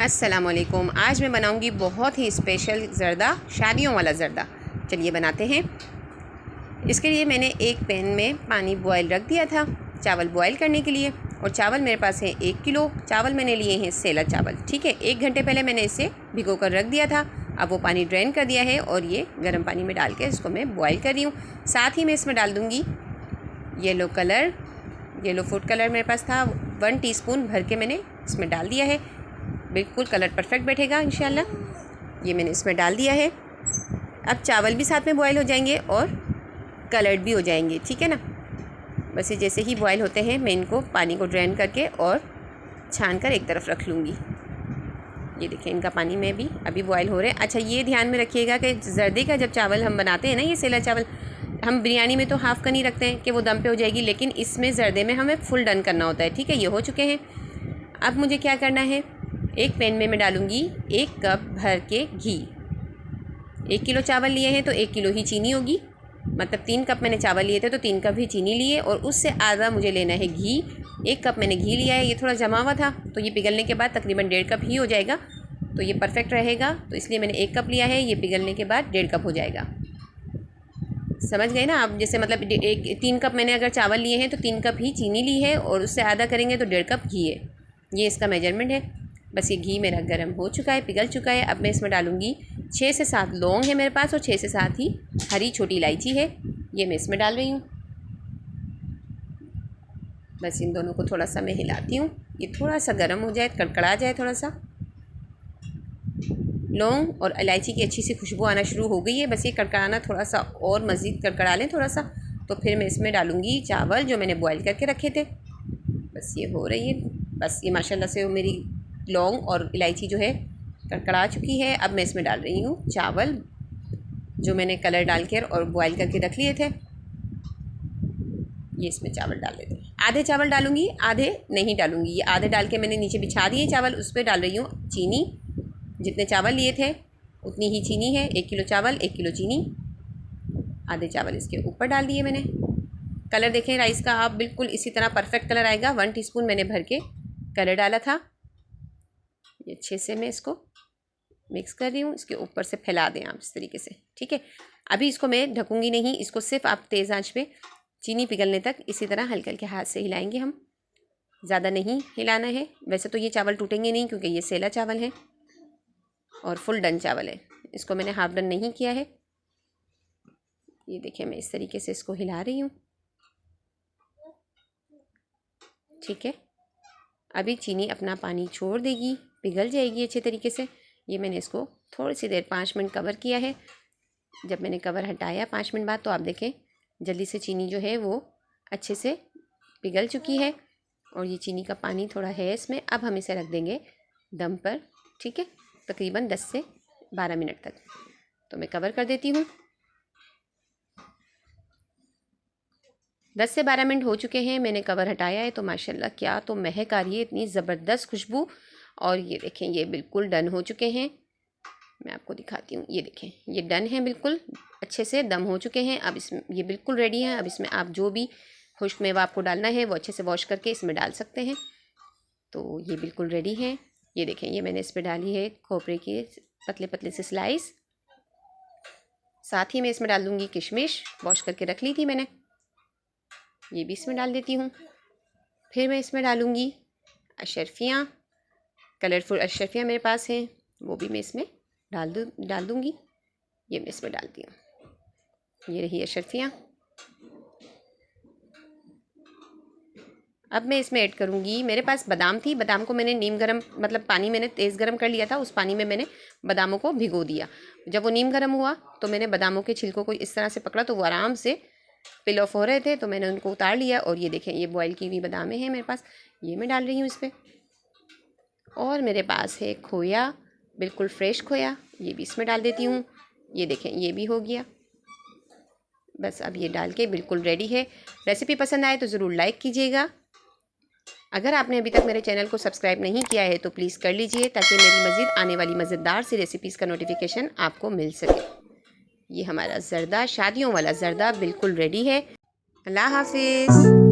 अस्सलामुअलैकुम। आज मैं बनाऊंगी बहुत ही स्पेशल ज़र्दा, शादियों वाला ज़र्दा। चलिए बनाते हैं। इसके लिए मैंने एक पैन में पानी बॉयल रख दिया था चावल बॉयल करने के लिए, और चावल मेरे पास है 1 किलो। चावल मैंने लिए हैं सेला चावल, ठीक है। 1 घंटे पहले मैंने इसे भिगो कर रख दिया था। अब वो पानी ड्रेन कर दिया है और ये गर्म पानी में डाल के इसको मैं बॉयल कर रही हूँ। साथ ही मैं इसमें डाल दूँगी येलो फूड कलर मेरे पास था, 1 टीस्पून भर के मैंने इसमें डाल दिया है। बिल्कुल कलर परफेक्ट बैठेगा इंशाल्लाह। ये मैंने इसमें डाल दिया है। अब चावल भी साथ में बॉयल हो जाएंगे और कलर्ड भी हो जाएंगे, ठीक है ना। बस ये जैसे ही बॉयल होते हैं मैं इनको पानी को ड्रेन करके और छान कर एक तरफ रख लूँगी। ये देखिए इनका पानी में भी अभी बॉयल हो रहे हैं। अच्छा, ये ध्यान में रखिएगा कि जर्दे का जब चावल हम बनाते हैं ना, ये सेला चावल, हम बिरयानी में तो हाफ़ का नहीं रखते हैं कि वो दम पे हो जाएगी, लेकिन इसमें जर्दे में हमें फुल डन करना होता है, ठीक है। ये हो चुके हैं। अब मुझे क्या करना है, एक पैन में मैं डालूँगी 1 कप भर के घी। 1 किलो चावल लिए हैं तो 1 किलो ही चीनी होगी, मतलब 3 कप मैंने चावल लिए थे तो 3 कप ही चीनी लिए, और उससे आधा मुझे लेना है घी। 1 कप मैंने घी लिया है। ये थोड़ा जमा हुआ था तो ये पिघलने के बाद तकरीबन 1.5 कप ही हो जाएगा, तो ये परफेक्ट रहेगा। तो इसलिए मैंने 1 कप लिया है, ये पिघलने के बाद 1.5 कप हो जाएगा। समझ गए ना आप। जैसे मतलब 3 कप मैंने अगर चावल लिए हैं तो 3 कप ही चीनी ली है, और उससे आधा करेंगे तो 1.5 कप घी है। ये इसका मेजरमेंट है। बस ये घी मेरा गर्म हो चुका है, पिघल चुका है। अब मैं इसमें डालूँगी 6 से 7 लौंग है मेरे पास, और 6 से 7 ही हरी छोटी इलायची है। ये मैं इसमें डाल रही हूँ। बस इन दोनों को थोड़ा सा मैं हिलाती हूँ। ये थोड़ा सा गर्म हो जाए, कड़कड़ा जाए थोड़ा सा। लौंग और इलायची की अच्छी सी खुशबू आना शुरू हो गई है। बस ये कड़कड़ाना थोड़ा सा और मज़ीद कड़कड़ा लें थोड़ा सा, तो फिर मैं इसमें डालूँगी चावल जो मैंने बॉयल करके रखे थे। बस ये हो रही है। बस ये माशाल्लाह से मेरी लौंग और इलायची जो है कड़कड़ा चुकी है। अब मैं इसमें डाल रही हूँ चावल जो मैंने कलर डाल कर और बॉयल करके रख लिए थे। ये इसमें चावल डाल देते हैं। आधे चावल डालूँगी, आधे नहीं डालूँगी। ये आधे डाल के मैंने नीचे बिछा दिए चावल। उस पर डाल रही हूँ चीनी। जितने चावल लिए थे उतनी ही चीनी है। 1 किलो चावल 1 किलो चीनी। आधे चावल इसके ऊपर डाल दिए मैंने। कलर देखें राइस का आप, बिल्कुल इसी तरह परफेक्ट कलर आएगा। 1 टीस्पून मैंने भर के कलर डाला था। ये अच्छे से मैं इसको मिक्स कर रही हूँ। इसके ऊपर से फैला दें आप इस तरीके से, ठीक है। अभी इसको मैं ढकूँगी नहीं, इसको सिर्फ आप तेज़ आंच पे चीनी पिघलने तक इसी तरह हल्के हल्के हाथ से हिलाएंगे हम। ज़्यादा नहीं हिलाना है। वैसे तो ये चावल टूटेंगे नहीं क्योंकि ये सेला चावल है और फुल डन चावल है। इसको मैंने हाफ डन नहीं किया है। ये देखिए मैं इस तरीके से इसको हिला रही हूँ, ठीक है। अभी चीनी अपना पानी छोड़ देगी, पिघल जाएगी अच्छे तरीके से। ये मैंने इसको थोड़ी सी देर 5 मिनट कवर किया है। जब मैंने कवर हटाया 5 मिनट बाद, तो आप देखें जल्दी से चीनी जो है वो अच्छे से पिघल चुकी है, और ये चीनी का पानी थोड़ा है इसमें। अब हम इसे रख देंगे दम पर, ठीक है, तकरीबन 10 से 12 मिनट तक। तो मैं कवर कर देती हूँ। 10 से 12 मिनट हो चुके हैं, मैंने कवर हटाया है। तो माशाल्लाह क्या तो महक आ रही है, इतनी ज़बरदस्त खुशबू। और ये देखें ये बिल्कुल डन हो चुके हैं। मैं आपको दिखाती हूँ। ये देखें ये डन है, बिल्कुल अच्छे से दम हो चुके हैं। अब इसमें ये बिल्कुल रेडी है। अब इसमें आप जो भी खुश्क मेवा आपको डालना है वो अच्छे से वॉश करके इसमें डाल सकते हैं। तो ये बिल्कुल रेडी है। ये देखें ये मैंने इस पर डाली है खोपरे की पतले पतले से स्लाइस। साथ ही मैं इसमें डाल दूँगी किशमिश, वॉश करके रख ली थी मैंने, ये भी इसमें डाल देती हूँ। फिर मैं इसमें डालूँगी अशरफियाँ, कलरफुल अशरफियाँ मेरे पास हैं, वो भी मैं इसमें डाल दूँगी। ये मैं इसमें डालती हूँ। ये रही अशरफियाँ। अब मैं इसमें ऐड करूँगी, मेरे पास बादाम थी, बादाम को मैंने नीम गर्म मतलब पानी मैंने तेज़ गर्म कर लिया था। उस पानी में मैंने बादामों को भिगो दिया। जब वो नीम गर्म हुआ तो मैंने बादामों के छिलकों को इस तरह से पकड़ा तो वो आराम से पिल ऑफ हो रहे थे, तो मैंने उनको उतार लिया। और ये देखें ये बॉयल की हुई बादामें हैं मेरे पास, ये मैं डाल रही हूँ इस पर। और मेरे पास है खोया, बिल्कुल फ्रेश खोया, ये भी इसमें डाल देती हूँ। ये देखें ये भी हो गया। बस अब ये डाल के बिल्कुल रेडी है। रेसिपी पसंद आए तो ज़रूर लाइक कीजिएगा। अगर आपने अभी तक मेरे चैनल को सब्सक्राइब नहीं किया है तो प्लीज़ कर लीजिए, ताकि मेरी मज़ीद आने वाली मज़ेदार सी रेसिपीज़ का नोटिफिकेशन आपको मिल सके। ये हमारा ज़र्दा, शादियों वाला ज़र्दा बिल्कुल रेडी है। अल्लाह हाफिज़।